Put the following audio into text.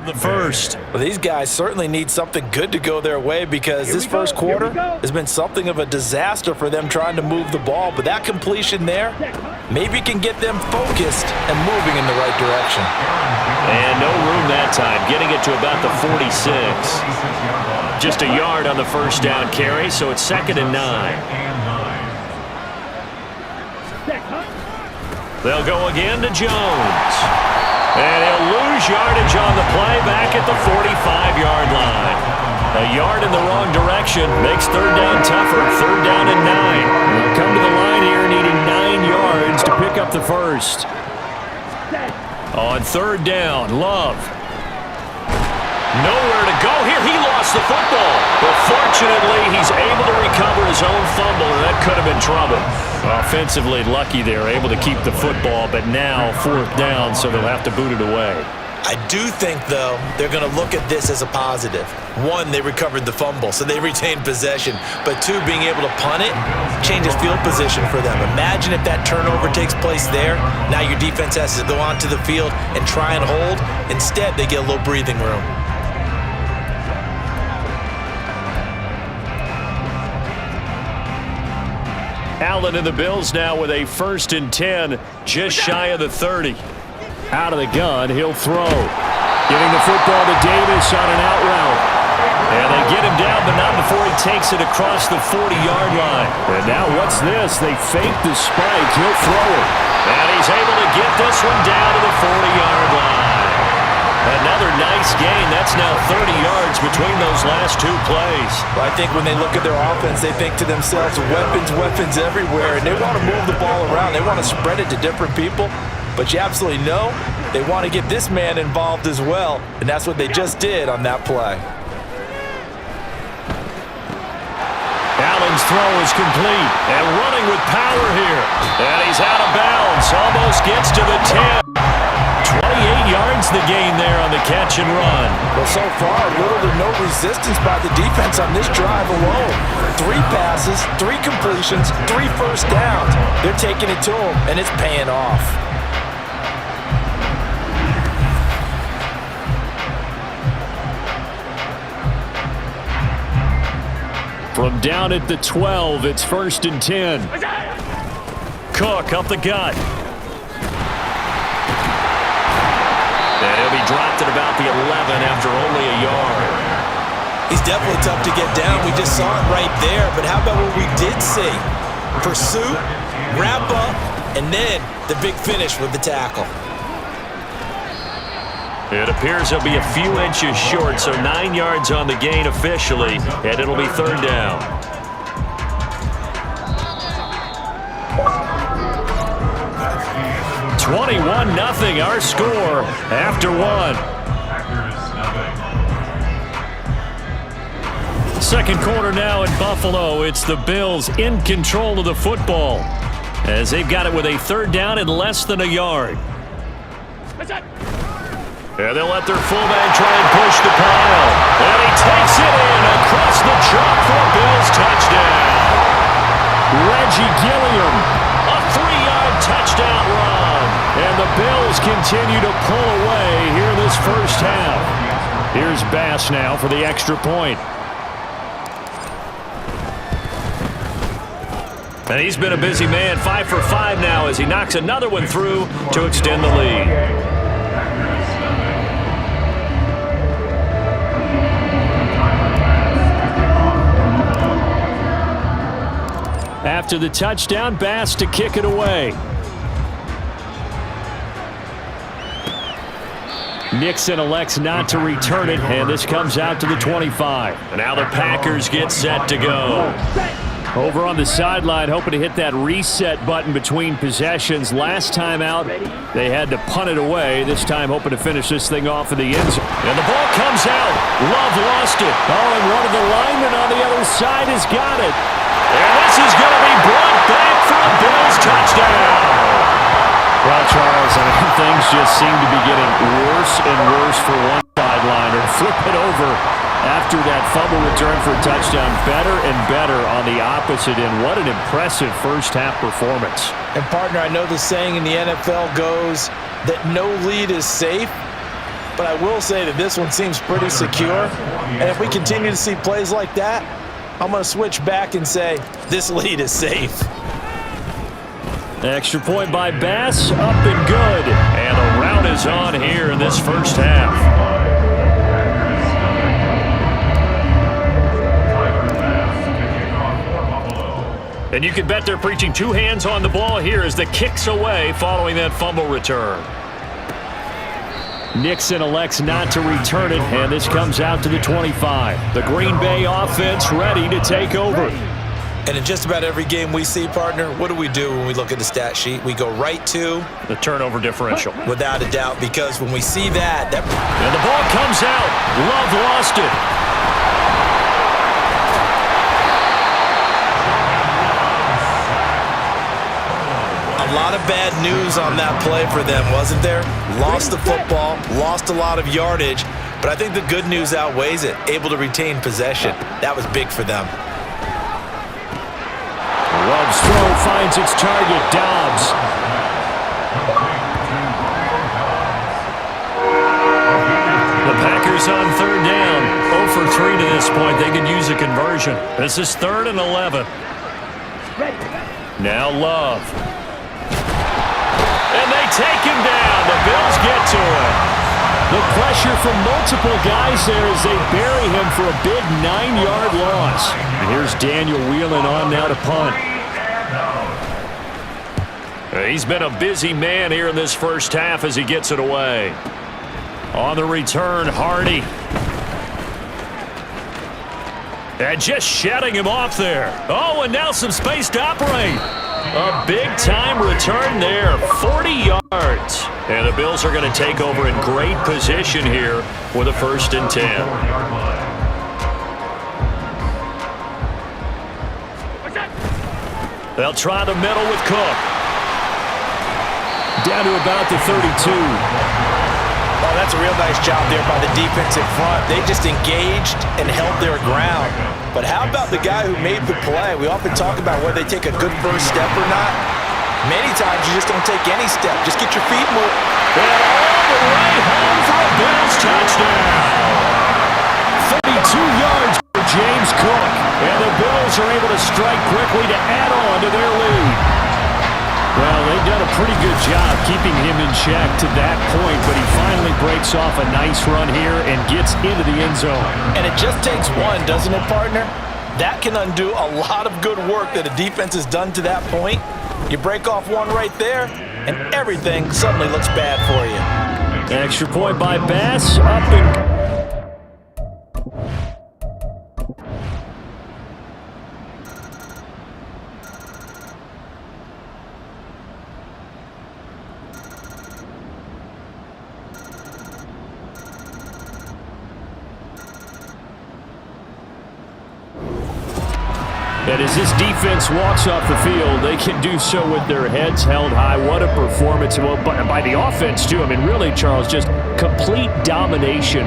The first. Well, these guys certainly need something good to go their way because this first quarter has been something of a disaster for them trying to move the ball. But that completion there maybe can get them focused and moving in the right direction. And no room that time, getting it to about the 46. Just a yard on the first down carry, so it's 2nd and 9. They'll go again to Jones. And he'll lose yardage on the play back at the 45-yard line. A yard in the wrong direction makes third down tougher. Third down and 9. They'll come to the line here needing 9 yards to pick up the first. On third down, Love. Nowhere to go here. He lost the football. But fortunately, he's able to recover his own fumble, and that could have been trouble. Offensively lucky there, able to keep the football, but now 4th down, so they'll have to boot it away. I do think, though, they're going to look at this as a positive. 1, they recovered the fumble, so they retained possession. But 2, being able to punt it changes field position for them. Imagine if that turnover takes place there. Now your defense has to go onto the field and try and hold. Instead, they get a little breathing room. Allen and the Bills now with a 1st and 10, just shy of the 30. Out of the gun, he'll throw. Giving the football to Davis on an out route. And they get him down, but not before he takes it across the 40-yard line. And now what's this? They fake the spike. He'll throw it. And he's able to get this one down to the 40-yard line. Another nice gain. That's now 30 yards between those last 2 plays. Well, I think when they look at their offense, they think to themselves, weapons everywhere, and they want to move the ball around. They want to spread it to different people, but you absolutely know they want to get this man involved as well, and that's what they just did on that play. Allen's throw is complete, and running with power here. And he's out of bounds, almost gets to the 10. 28 yards the gain there on the catch and run. Well, so far, little to no resistance by the defense on this drive alone. 3 passes, 3 completions, 3 first downs. They're taking it to them, and it's paying off. From down at the 12, it's 1st and 10. Cook up the gut. And he'll be dropped at about the 11 after only a yard. He's definitely tough to get down. We just saw it right there. But how about what we did see? Pursuit, wrap up, and then the big finish with the tackle. It appears he'll be a few inches short, so 9 yards on the gain officially, and it'll be third down. (21-0) our score after 1. Second quarter now in Buffalo. It's the Bills in control of the football as they've got it with a third down and less than a yard. And they'll let their fullback try and push the pile. And he takes it in across the chalk for a Bills touchdown. Reggie Gilliam, a 3-yard touchdown run. And the Bills continue to pull away here in this first half. Here's Bass now for the extra point. And he's been a busy man, 5 for 5 now as he knocks another one through to extend the lead. After the touchdown, Bass to kick it away. Nixon elects not to return it, and this comes out to the 25. And now the Packers get set to go. Over on the sideline, hoping to hit that reset button between possessions. Last time out, they had to punt it away. This time, hoping to finish this thing off in the end zone. And the ball comes out. Love lost it. Oh, and one of the linemen on the other side has got it. And this is going to be brought back for a Bills touchdown. Well, Charles, I mean, things just seem to be getting worse and worse for one sideliner. Flip it over after that fumble return for a touchdown. Better and better on the opposite end. What an impressive first-half performance. And, partner, I know the saying in the NFL goes that no lead is safe. but I will say that this one seems pretty secure. And if we continue to see plays like that, I'm going to switch back and say this lead is safe. Extra point by Bass, up and good. And the rout is on here in this first half. And you can bet they're preaching two hands on the ball here as the kick's away following that fumble return. Nixon elects not to return it, and this comes out to the 25. The Green Bay offense ready to take over. And in just about every game we see, partner, what do we do when we look at the stat sheet? We go right to the turnover differential. Without a doubt, because when we see that... And the ball comes out. Love lost it. A lot of bad news on that play for them, wasn't there? Lost the football, lost a lot of yardage, but I think the good news outweighs it. Able to retain possession. That was big for them. Love's throw finds its target, Dobbs. The Packers on third down. 0 for 3 to this point. They could use a conversion. This is 3rd and 11. Now Love. And they take him down. The Bills get to him. The pressure from multiple guys there as they bury him for a big 9-yard loss. And here's Daniel wheeling on now to punt. He's been a busy man here in this first half as he gets it away. On the return, Hardy. And just shutting him off there. Oh, and now some space to operate. A big-time return there, 40 yards. And the Bills are going to take over in great position here with a 1st and 10. They'll try the middle with Cook. Down to about the 32. Oh, that's a real nice job there by the defense in front. They just engaged and held their ground. But how about the guy who made the play? We often talk about whether they take a good first step or not. Many times you just don't take any step. Just get your feet moving. And all the way home for a Bills touchdown. 32 yards for James Cook. And the Bills are able to strike quickly to add on to their lead. Well, they've done a pretty good job keeping him in check to that point, but he finally breaks off a nice run here and gets into the end zone. And it just takes one, doesn't it, partner? That can undo a lot of good work that a defense has done to that point. You break off one right there, and everything suddenly looks bad for you. Extra point by Bass, up and... And as this defense walks off the field, they can do so with their heads held high. What a performance by the offense, too. I mean, really, Charles, just complete domination